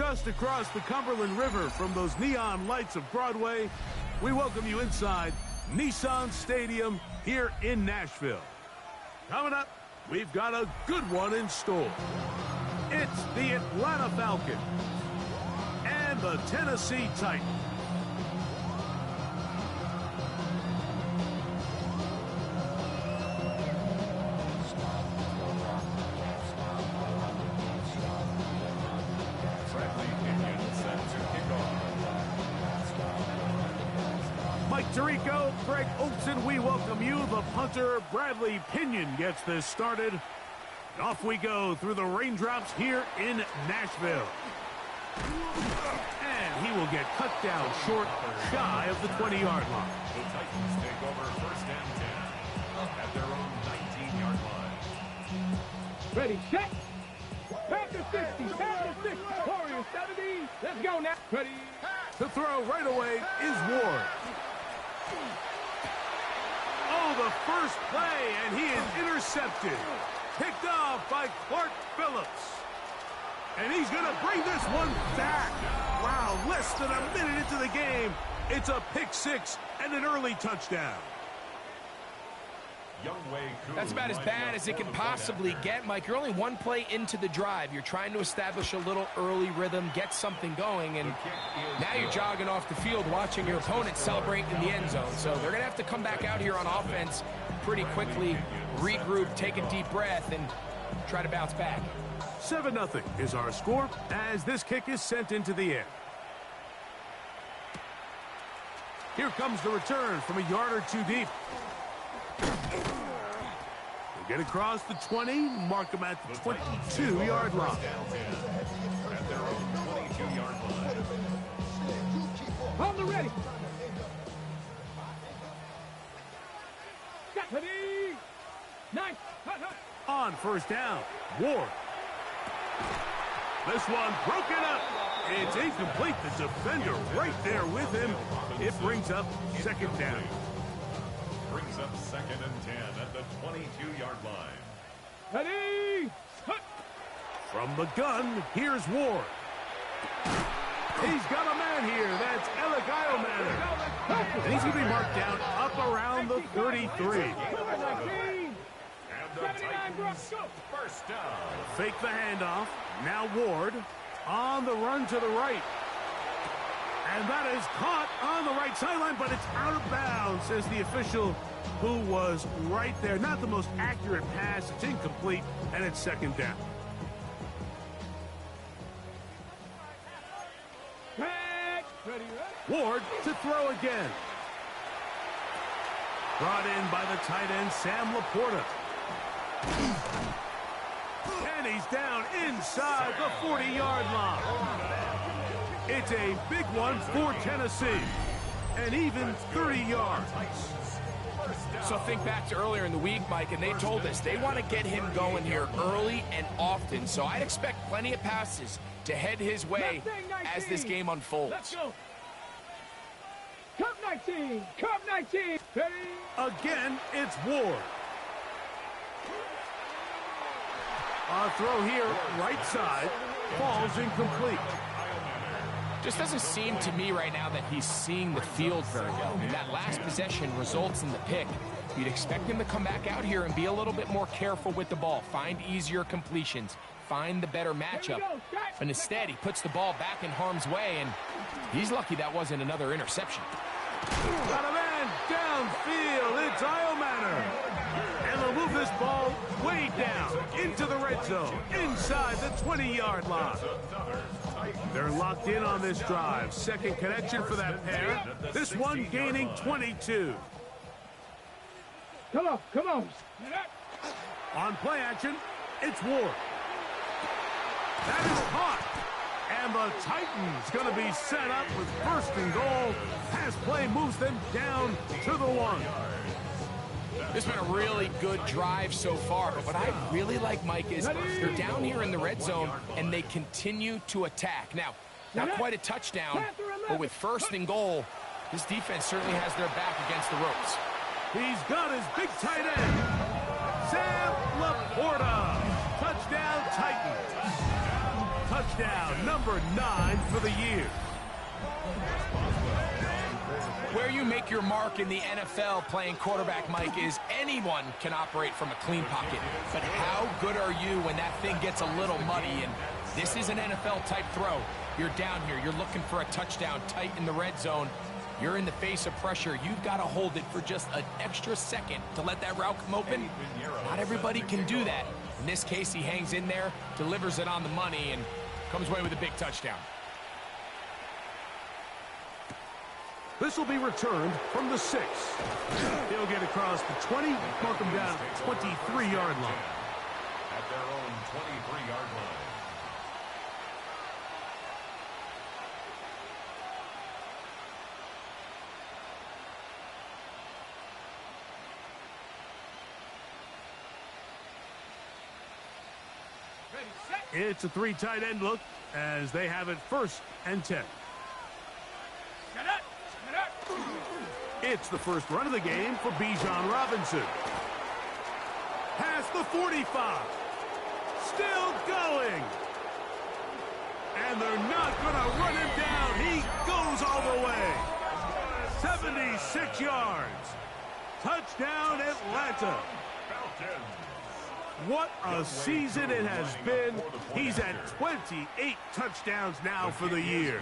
just across the Cumberland River from those neon lights of Broadway, we welcome you inside Nissan Stadium here in Nashville. Coming up, we've got a good one in store. It's the Atlanta Falcons and the Tennessee Titans. Mike Tirico, Greg Olson, we welcome you. The punter, Bradley Pinion, gets this started. And off we go through the raindrops here in Nashville. And he will get cut down short, shy of the 20-yard line. The Titans take over first and 10 at their own 19-yard line. Ready, set. Panther 60, Panther 60, Warriors 70. Let's go now. Ready. To throw right away is Ward. Oh, the first play, and he is intercepted. Picked off by Clark Phillips. And he's going to bring this one back. Wow, less than a minute into the game. It's a pick six and an early touchdown. That's about as bad as it can possibly get, Mike. You're only one play into the drive. You're trying to establish a little early rhythm, get something going, and now you're jogging off the field watching your opponent celebrate in the end zone. So they're going to have to come back out here on offense pretty quickly, regroup, take a deep breath, and try to bounce back. 7-0 is our score as this kick is sent into the air. Here comes the return from a yard or two deep. They get across the 20, mark them at the 22-yard line. At their own 22-yard line. On the ready. Got ready. Nice. On first down, Ward. This one broken up. It's incomplete. The defender right there with him. It brings up second down. Brings up second and 10 at the 22-yard line. Ready. From the gun, here's Ward. He's got a man here. That's Alec Eilmaner. And he's going to be marked down up around the 33. And the Titans first down. Fake the handoff. Now Ward on the run to the right. And that is caught on the right sideline, but it's out of bounds, says the official who was right there. Not the most accurate pass. It's incomplete, and it's second down. Ward to throw again. Brought in by the tight end, Sam Laporta. And he's down inside the 40-yard line. It's a big one for Tennessee. And even 30 yards. So think back to earlier in the week, Mike, and they told us they want to get him going here early and often. So I'd expect plenty of passes to head his way as this game unfolds. Let's go. Cup 19. Cup 19. Ready. Again, it's Ward. A throw here, right side, falls incomplete. Just doesn't seem to me right now that he's seeing the field very well. I mean, that last possession results in the pick. You'd expect him to come back out here and be a little bit more careful with the ball, find easier completions, find the better matchup. But instead, he puts the ball back in harm's way, and he's lucky that wasn't another interception. Got a man downfield. It's Eilmaner. And they'll move this ball way down into the red zone, inside the 20-yard line. They're locked in on this drive. Second connection for that pair. This one gaining 22. Come on, come on. On play action, it's Ward. That is caught. And the Titans going to be set up with first and goal. Pass play moves them down to the 1. This has been a really good drive so far, but what I really like, Mike, is they're down here in the red zone, and they continue to attack. Now, not quite a touchdown, but with first and goal, this defense certainly has their back against the ropes. He's got his big tight end, Sam Laporta. Touchdown, Titans. Touchdown, number 9 for the year. Where you make your mark in the NFL playing quarterback, Mike, is anyone can operate from a clean pocket. But how good are you when that thing gets a little muddy? And this is an NFL-type throw. You're down here. You're looking for a touchdown tight in the red zone. You're in the face of pressure. You've got to hold it for just an extra second to let that route come open. Not everybody can do that. In this case, he hangs in there, delivers it on the money, and comes away with a big touchdown. This will be returned from the 6. He'll get across the 20, mark him down at the 23-yard line. At their own 23-yard line. It's a 3 tight end look as they have it 1st and 10. It's the first run of the game for Bijan Robinson. Past the 45. Still going. And they're not going to run him down. He goes all the way. 76 yards. Touchdown, Atlanta. What a season it has been. He's at 28 touchdowns now for the year.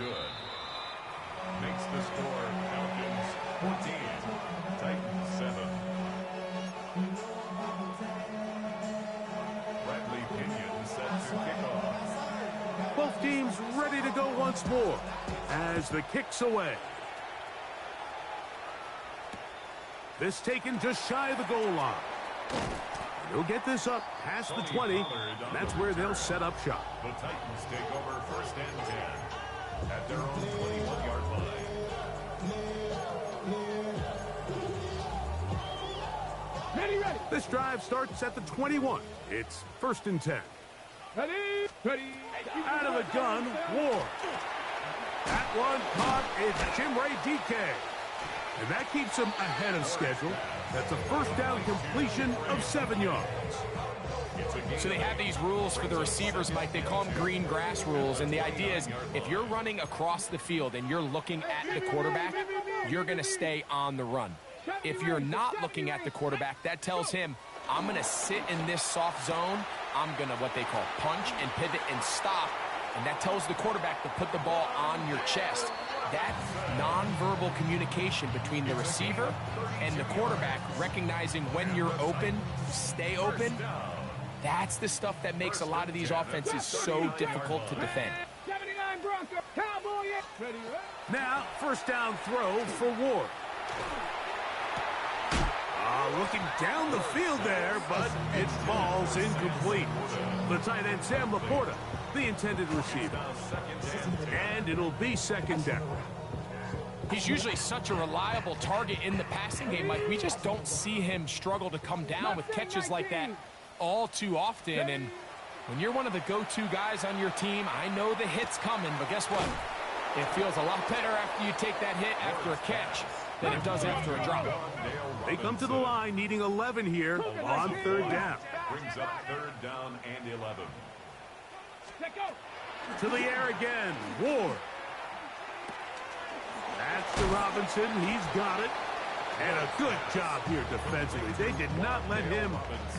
Makes the score Falcons 14, Titans 7. Bradley Pinion set to kick off. Both teams ready to go once more as the kick's away. This taken just shy of the goal line. He'll get this up past the 20. That's where they'll set up shop. The Titans take over 1st and 10 at their own 21-yard line. Ready. This drive starts at the 21. It's 1st and 10. Ready. Out of the gun, Ward. That one caught. It's Chimere Dike. And that keeps him ahead of schedule. That's a 1st down completion of 7 yards. So they have these rules for the receivers, Mike. They call them green grass rules. And the idea is if you're running across the field and you're looking at the quarterback, you're going to stay on the run. If you're not looking at the quarterback, that tells him, I'm going to sit in this soft zone. I'm going to what they call punch and pivot and stop. And that tells the quarterback to put the ball on your chest. That nonverbal communication between the receiver and the quarterback, recognizing when you're open, stay open, that's the stuff that makes a lot of these offenses so difficult to defend. 79 Bronco, Cowboy. Ready. Now, 1st down throw for Ward. Looking down the field there, but it falls incomplete. The tight end, Sam Laporta, the intended receiver. And it'll be 2nd down. He's usually such a reliable target in the passing game, Mike. We just don't see him struggle to come down with catches like that all too often. And when you're one of the go-to guys on your team, I know the hit's coming, but guess what? It feels a lot better after you take that hit after a catch than it does after a drop. They come to the line needing 11 here on 3rd down. Brings up 3rd down and 11. To the air again, Ward. That's to Robinson. He's got it. And a good job here defensively. They did not let him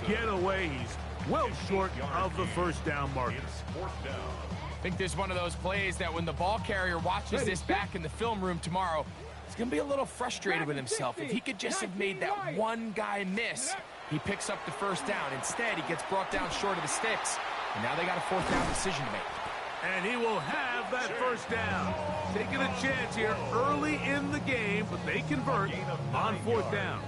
get away. He's well short of the 1st down marker. I think there's one of those plays that when the ball carrier watches this back in the film room tomorrow, he's going to be a little frustrated with himself. If he could just have made that one guy miss, he picks up the 1st down. Instead, he gets brought down short of the sticks. And now they got a 4th down decision to make. And he will have that 1st down. Taking a chance here early in the game, but they convert on 4th downs.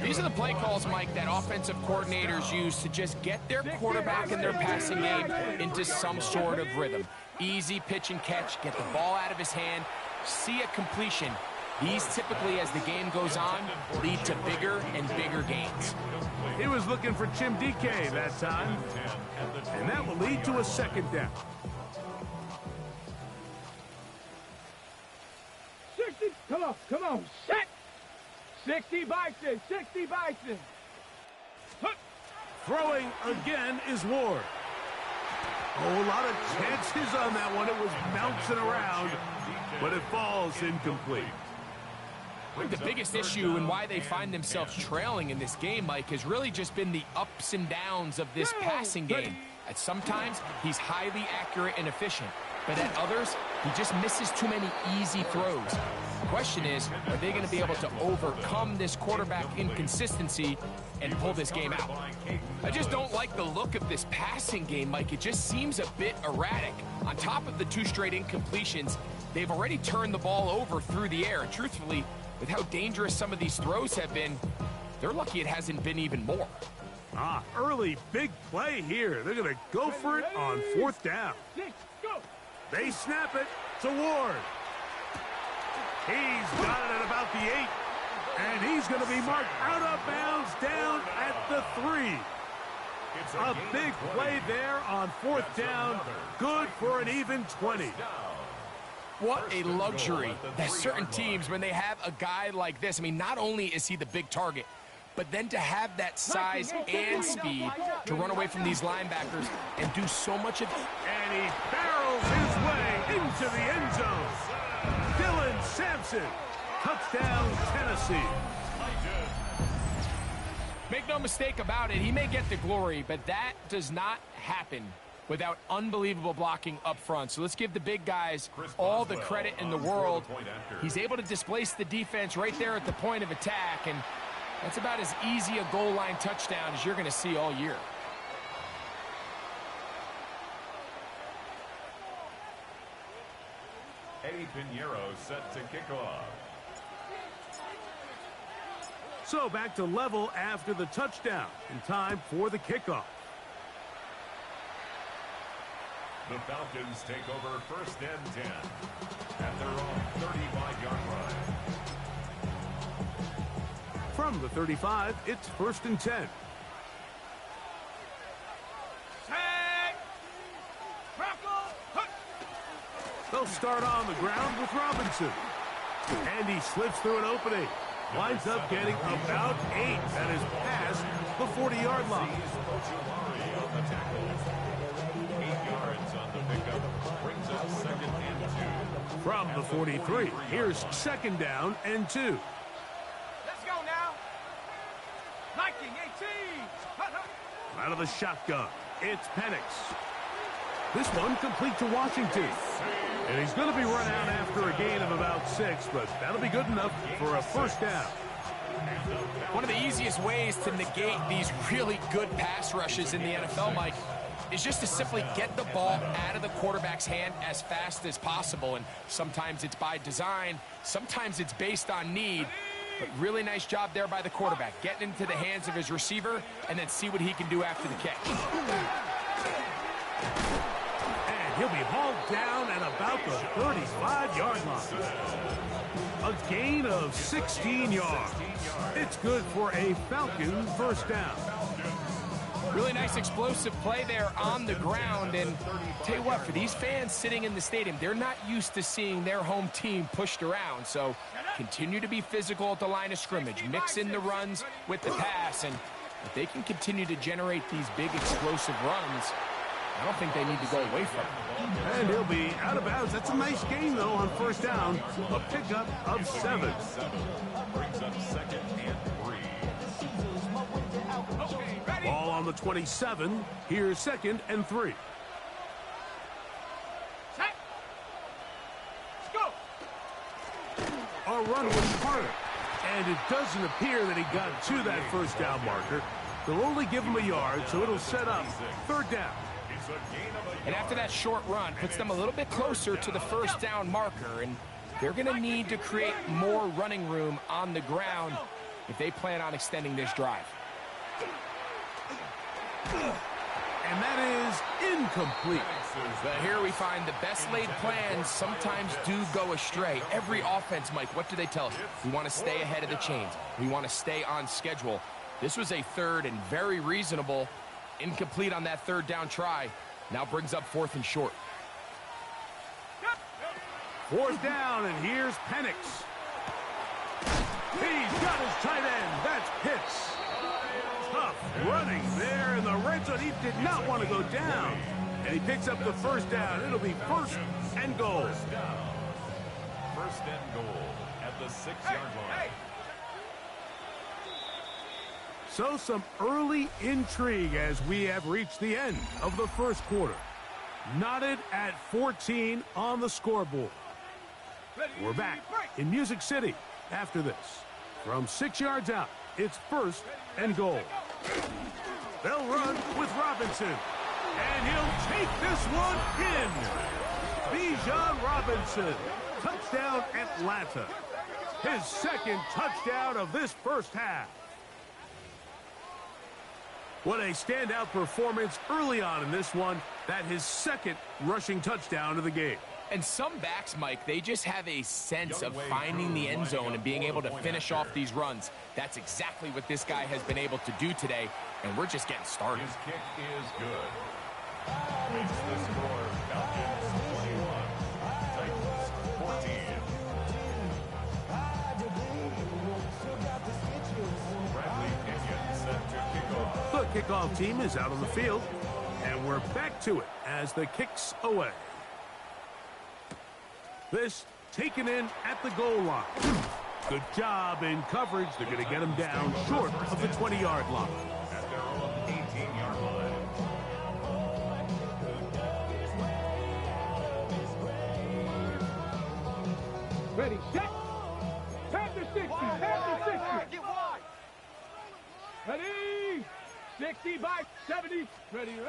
These are the play calls, Mike, that offensive coordinators use to just get their quarterback and their passing game into some sort of rhythm. Easy pitch and catch, get the ball out of his hand, see a completion. These typically, as the game goes on, lead to bigger and bigger gains. He was looking for Chim Dike that time, and that will lead to a 2nd down. 60, come on, set. 60 Bison, 60 Bison. Throwing again is Ward. Oh, a lot of chances on that one. It was bouncing around, but it falls incomplete. I think the biggest issue and why they find themselves trailing in this game, Mike, has really just been the ups and downs of this passing game. At sometimes, he's highly accurate and efficient, but at others, he just misses too many easy throws. The question is, are they going to be able to overcome this quarterback inconsistency and pull this game out? I just don't like the look of this passing game, Mike. It just seems a bit erratic. On top of the 2 straight incompletions, they've already turned the ball over through the air. And truthfully, with how dangerous some of these throws have been, they're lucky it hasn't been even more. Early big play here. They're going to go for it on 4th down. They snap it to Ward. He's got it at about the 8. And he's going to be marked out of bounds down at the 3. A big play there on 4th down. Good for an even 20. What a luxury that certain teams, when they have a guy like this, I mean, not only is he the big target, but then to have that size and speed to run away from these linebackers and do so much of it. And he barrels his way into the end zone. Dylan Sampson, touchdown Tennessee. Make no mistake about it, he may get the glory, but that does not happen without unbelievable blocking up front. So let's give the big guys all the credit in the world. He's able to displace the defense right there at the point of attack, and that's about as easy a goal line touchdown as you're going to see all year. Eddie Pinheiro set to kick off. So back to level after the touchdown, in time for the kickoff. The Falcons take over 1st and 10 at their own 35-yard line. From the 35, it's 1st and 10. They'll start on the ground with Robinson. And he slips through an opening. Winds up getting about 8. That is past the 40-yard line. 8 yards on the pickup. Brings up 2nd and 2. From the 43, here's 2nd down and 2. Let's go now. 1918. Out of the shotgun, it's Penix. This one complete to Washington. And he's going to be run out after a gain of about 6, but that'll be good enough for a 1st down. One of the easiest ways to negate these really good pass rushes in the NFL, Mike, is just to simply get the ball out of the quarterback's hand as fast as possible. And sometimes it's by design, sometimes it's based on need. But really nice job there by the quarterback, getting into the hands of his receiver and then see what he can do after the catch. He'll be hauled down at about the 35-yard line. A gain of 16 yards. It's good for a Falcon 1st down. Really nice explosive play there on the ground. And tell you what, for these fans sitting in the stadium, they're not used to seeing their home team pushed around. So continue to be physical at the line of scrimmage. Mix in the runs with the pass. And if they can continue to generate these big explosive runs, I don't think they need to go away from it. And he'll be out of bounds. That's a nice gain, though, on 1st down. A pickup of 7. Brings up 2nd and 3. Ball on the 27. Here's 2nd and 3. Set. Let's go. A run with Carter. And it doesn't appear that he got to that 1st down marker. They'll only give him a yard, so it'll set up 3rd down. And after that short run, puts them a little bit closer to the 1st down marker. And they're going to need to create more running room on the ground if they plan on extending this drive. And that is incomplete. But here we find the best laid plans sometimes do go astray. Every offense, Mike, what do they tell us? We want to stay ahead of the chains. We want to stay on schedule. This was a 3rd and very reasonable. Incomplete on that 3rd down try. Now brings up 4th and short. 4th down, and here's Penix. He's got his tight end. That's Pitts. Tough running there in the red zone. He did not want to go down. And he picks up the first down. It'll be first and goal. First down. First and goal at the 6-yard line. So some early intrigue as we have reached the end of the first quarter. Knotted at 14 on the scoreboard. We're back in Music City after this. From 6 yards out, it's first and goal. They'll run with Robinson. And he'll take this one in. Bijan Robinson. Touchdown Atlanta. His second touchdown of this first half. What a standout performance early on in this one. That his second rushing touchdown of the game. And some backs, Mike, they just have a sense of finding the end zone and being able to finish off these runs. That's exactly what this guy has been able to do today, and we're just getting started. His kick is good. Makes the score Falcons 21, Titans 14. Bradley Pinion set to kick off. The kickoff team is out on the field, and we're back to it as the kick's away. This taken in at the goal line. Good job in coverage. They're going to get him down short of the 20-yard line. At their own 18-yard line. Ready, set. Panther 60, Panther 60. Ready. 60 by 70. Ready.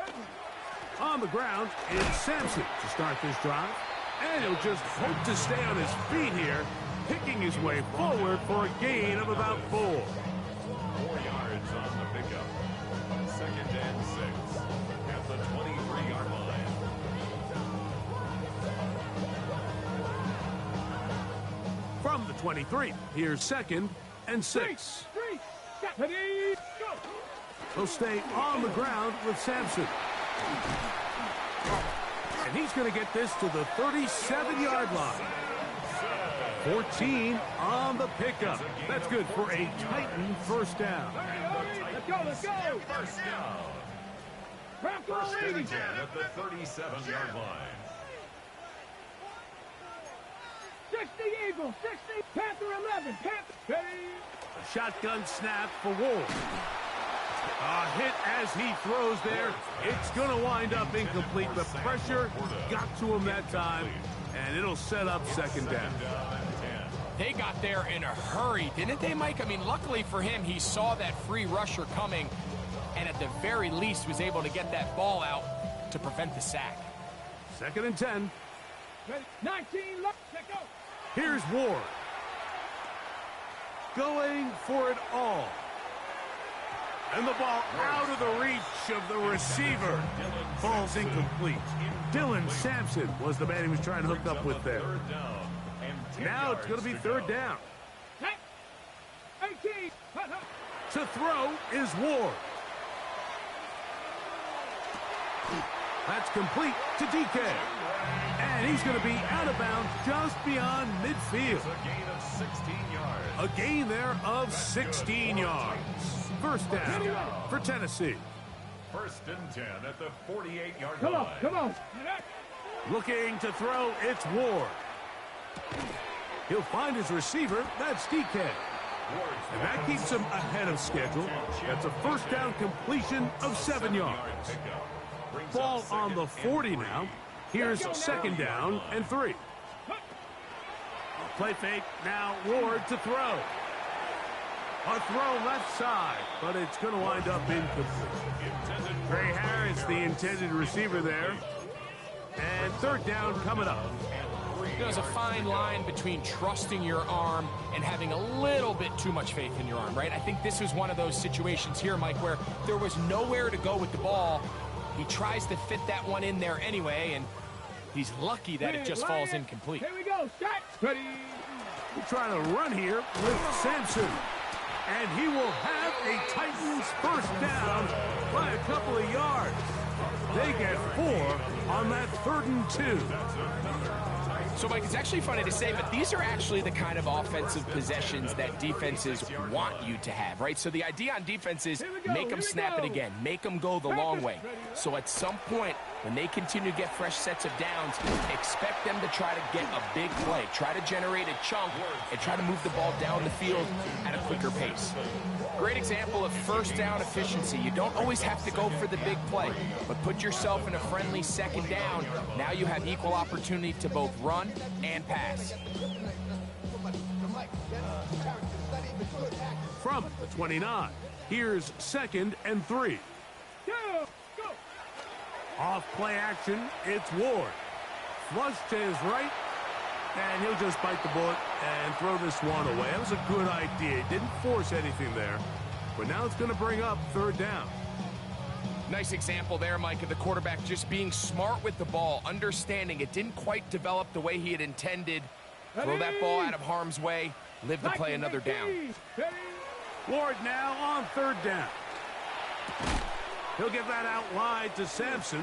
On the ground is Sampson to start this drive. And he'll just hope to stay on his feet here, picking his way forward for a gain of about 4. 4 yards on the pickup. Second and 6 at the 23-yard line. From the 23, here's second and 6. Ready, go. He'll stay on the ground with Sampson. And he's going to get this to the 37-yard line. 14 on the pickup. That's good for a Titan first down. Let's go, let's go. First down. First and 10 at the 37-yard line. 60 Eagles, 60 Panther 11, Panther. Ready. A shotgun snap for Ward. A hit as he throws there. It's going to wind up incomplete. The pressure got to him that time, and it'll set up second down. They got there in a hurry, didn't they, Mike? I mean, luckily for him, he saw that free rusher coming, and at the very least was able to get that ball out to prevent the sack. Second and 10. Ready. 19 left. Check out. Here's Ward. Going for it all. And the ball out of the reach of the receiver. Falls incomplete. Dylan Sampson was the man he was trying to hook up with there. Now it's going to be third down. 18. To throw is Ward. That's complete to DK. And he's going to be out of bounds just beyond midfield. A gain of 16 yards. A gain there of 16 yards. First down for Tennessee. First and 10 at the 48-yard Come line. on, come on. Looking to throw, it's Ward. He'll find his receiver, that's DK. And that keeps him ahead of schedule. That's a first down completion of 7 yards. Ball on the 40 now. Here's second down and 3. Play fake, now Ward to throw. A throw left side, but it's going to wind up incomplete. Trey Harris, the intended receiver there. And third down coming up. There's a fine line between trusting your arm and having a little bit too much faith in your arm, right? I think this was one of those situations here, Mike, where there was nowhere to go with the ball. He tries to fit that one in there anyway, and he's lucky that it just falls incomplete. Here we go. Set. Ready. We're trying to run here with Sampson. And he will have a Titans first down by a couple of yards. They get 4 on that 3rd and 2. So, Mike, it's actually funny to say, but these are actually the kind of offensive possessions that defenses want you to have, right? So the idea on defense is make them snap it again, make them go the long way. So at some point, when they continue to get fresh sets of downs, expect them to try to get a big play, try to generate a chunk, and try to move the ball down the field at a quicker pace. Great example of first down efficiency. You don't always have to go for the big play, but put yourself in a friendly second down. Now you have equal opportunity to both run and pass. From the 29, here's 2nd and 3. Go! Go! Off play action, it's Ward. Flush to his right, and he'll just bite the bullet and throw this one away. That was a good idea. He didn't force anything there, but now it's going to bring up 3rd down. Nice example there, Mike, of the quarterback just being smart with the ball, understanding it didn't quite develop the way he had intended. Throw that ball out of harm's way, live to play another down. Ward now on 3rd down. He'll get that out wide to Sampson.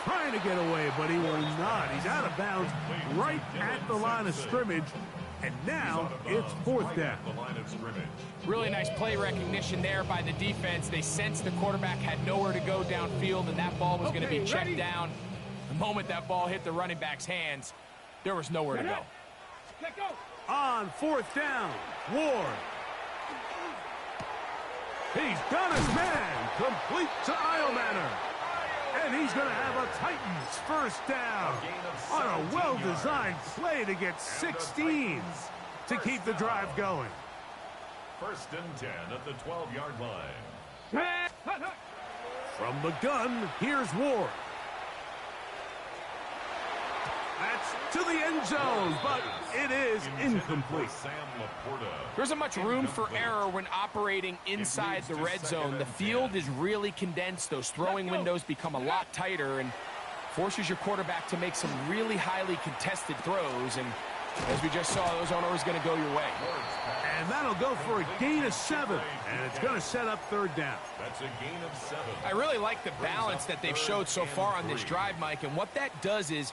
Trying to get away, but he will not. He's out of bounds right at the line of scrimmage. And now it's 4th down. Really nice play recognition there by the defense. They sensed the quarterback had nowhere to go downfield, and that ball was going to be checked down. The moment that ball hit the running back's hands, there was nowhere to go. On 4th down, Ward. He's got his man, complete to Eilmanor. And he's going to have a Titans first down on a well-designed play to get 16 to keep the drive going. 1st and 10 at the 12-yard line. From the gun, here's Ward. That's to the end zone, but it is incomplete. There isn't much room for error when operating inside the red zone. The field is really condensed. Those throwing windows become a lot tighter and forces your quarterback to make some really highly contested throws. And as we just saw, those aren't always going to go your way. And that'll go for a gain of 7, and it's going to set up 3rd down. That's a gain of 7. I really like the balance that they've showed so far on this drive, Mike, and what that does is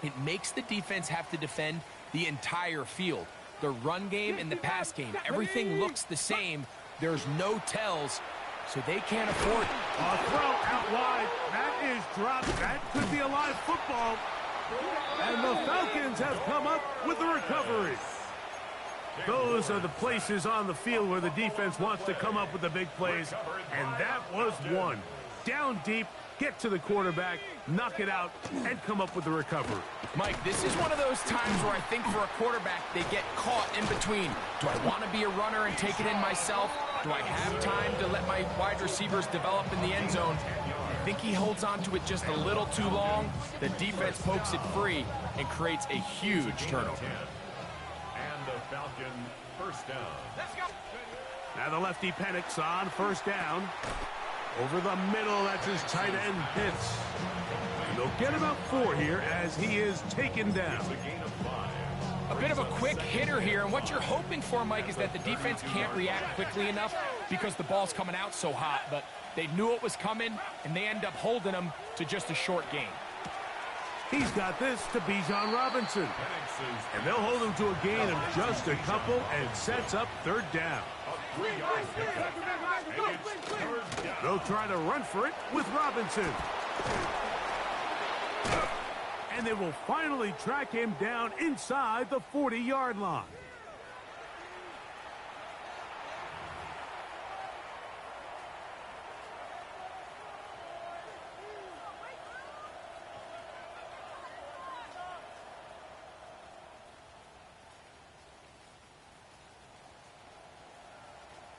it makes the defense have to defend the entire field. The run game and the pass game, everything looks the same. There's no tells, so they can't afford it. A throw out wide. That is dropped. That could be a live football. And the Falcons have come up with the recovery. Those are the places on the field where the defense wants to come up with the big plays, and that was one. Down deep, get to the quarterback, knock it out, and come up with the recovery. Mike, this is one of those times where I think for a quarterback, they get caught in between. Do I want to be a runner and take it in myself? Do I have time to let my wide receivers develop in the end zone? I think he holds on to it just a little too long. The defense pokes it free and creates a huge turnover. And the Falcon first down. Let's go. Now the lefty Penix on 1st down. Over the middle, that's his tight end, Pitts. And they'll get about 4 here as he is taken down. A bit of a quick hitter here, and what you're hoping for, Mike, is that the defense can't react quickly enough because the ball's coming out so hot, but they knew it was coming, and they end up holding them to just a short gain. He's got this to Bijan Robinson. And they'll hold him to a gain of just a couple and sets up 3rd down. They'll try to run for it with Robinson. And they will finally track him down inside the 40-yard line.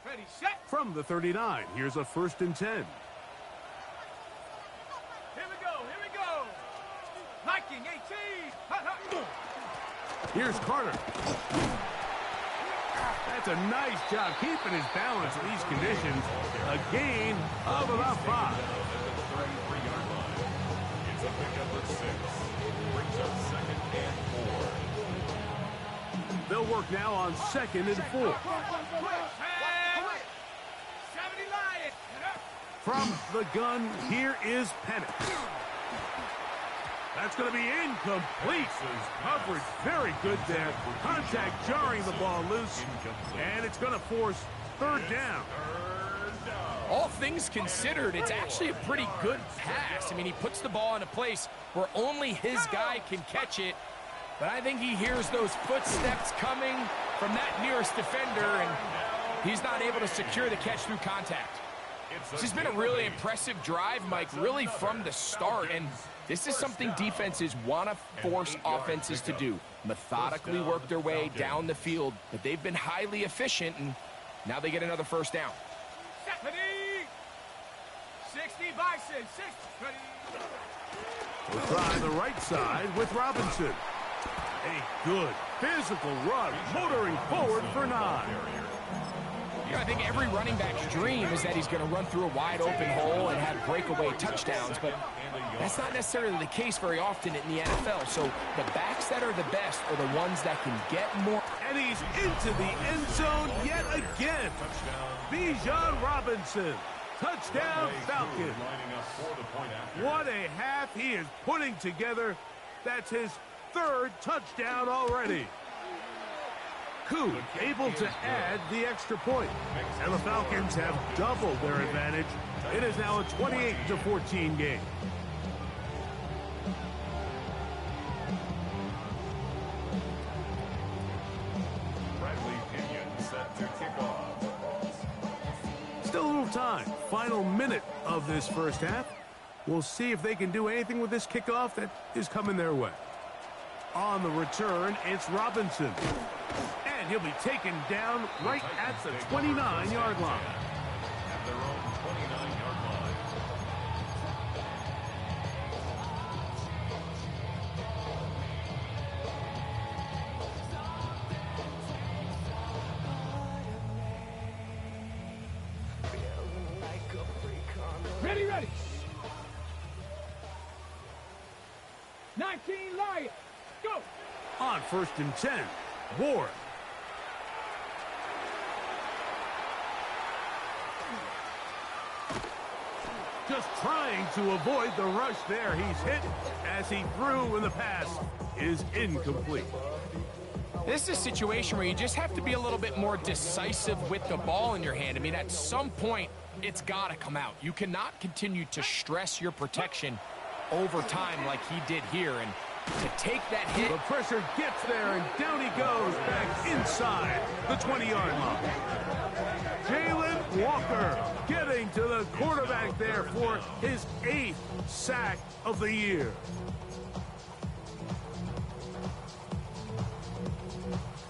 Ready, set. From the 39, here's a 1st and 10. Here we go. Liking 18. Here's Carter. That's a nice job keeping his balance in these conditions. A gain of about 5. It's a pickup of 6. Brings up 2nd and 4. They'll work now on 2nd and 4. From the gun, here is Penix. That's going to be incomplete. Coverage very good there. Contact jarring the ball loose. And it's going to force 3rd down. All things considered, it's actually a pretty good pass. I mean, he puts the ball in a place where only his guy can catch it. But I think he hears those footsteps coming from that nearest defender, and he's not able to secure the catch through contact. This has been a really impressive drive, Mike, really from the start. And this is something defenses want to force offenses to do. Methodically work their way down the field, but they've been highly efficient, and now they get another first down. 60 Bison, 60. We'll try the right side with Robinson. A good physical run, motoring forward for 9. You know, I think every running back's dream is that he's going to run through a wide open hole and have breakaway touchdowns, but that's not necessarily the case very often in the NFL. So the backs that are the best are the ones that can get more. And he's into the end zone yet again. Bijan Robinson. Touchdown, Falcons. What a half he is putting together. That's his 3rd touchdown already. Koo able to add the extra point. And the Falcons have doubled their advantage. It is now a 28-14 game. Bradley Pinion set to kick off. Still a little time. Final minute of this first half. We'll see if they can do anything with this kickoff that is coming their way. On the return, it's Robinson. And he'll be taken down right at the 29-yard line. At their own 29-yard line. Ready. 19 Lions, go. On 1st and 10, Ward. Just trying to avoid the rush there. He's hit as he threw when the pass is incomplete. This is a situation where you just have to be a little bit more decisive with the ball in your hand. I mean, at some point, it's got to come out. You cannot continue to stress your protection over time like he did here. And to take that hit. The pressure gets there, and down he goes back inside the 20-yard line. Jalen Walker getting to the quarterback there for his 8th sack of the year.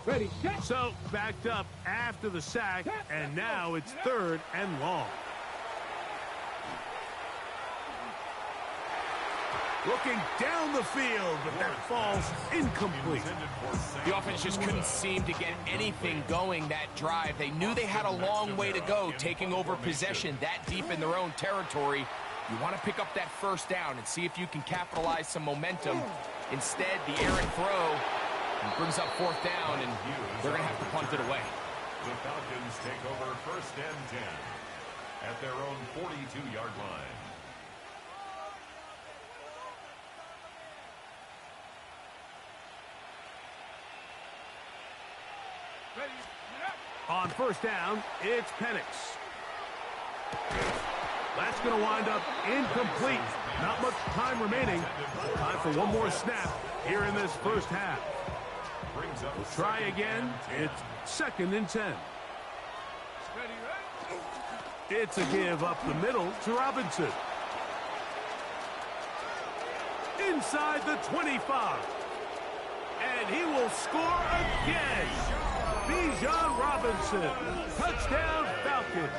Ready, set. So backed up after the sack, and now it's 3rd and long. Looking down the field, but that falls incomplete. The offense just couldn't seem to get anything going that drive. They knew they had a long way to go, taking over possession that deep in their own territory. You want to pick up that first down and see if you can capitalize some momentum. Instead, the errant throw brings up 4th down, and they're going to have to punt it away. The Falcons take over 1st and 10 at their own 42-yard line. On 1st down, it's Penix. That's going to wind up incomplete. Not much time remaining. Time for one more snap here in this first half. We'll try again. It's 2nd and 10. It's a give up the middle to Robinson. Inside the 25. And he will score again. Bijan Robinson. Touchdown, Falcons.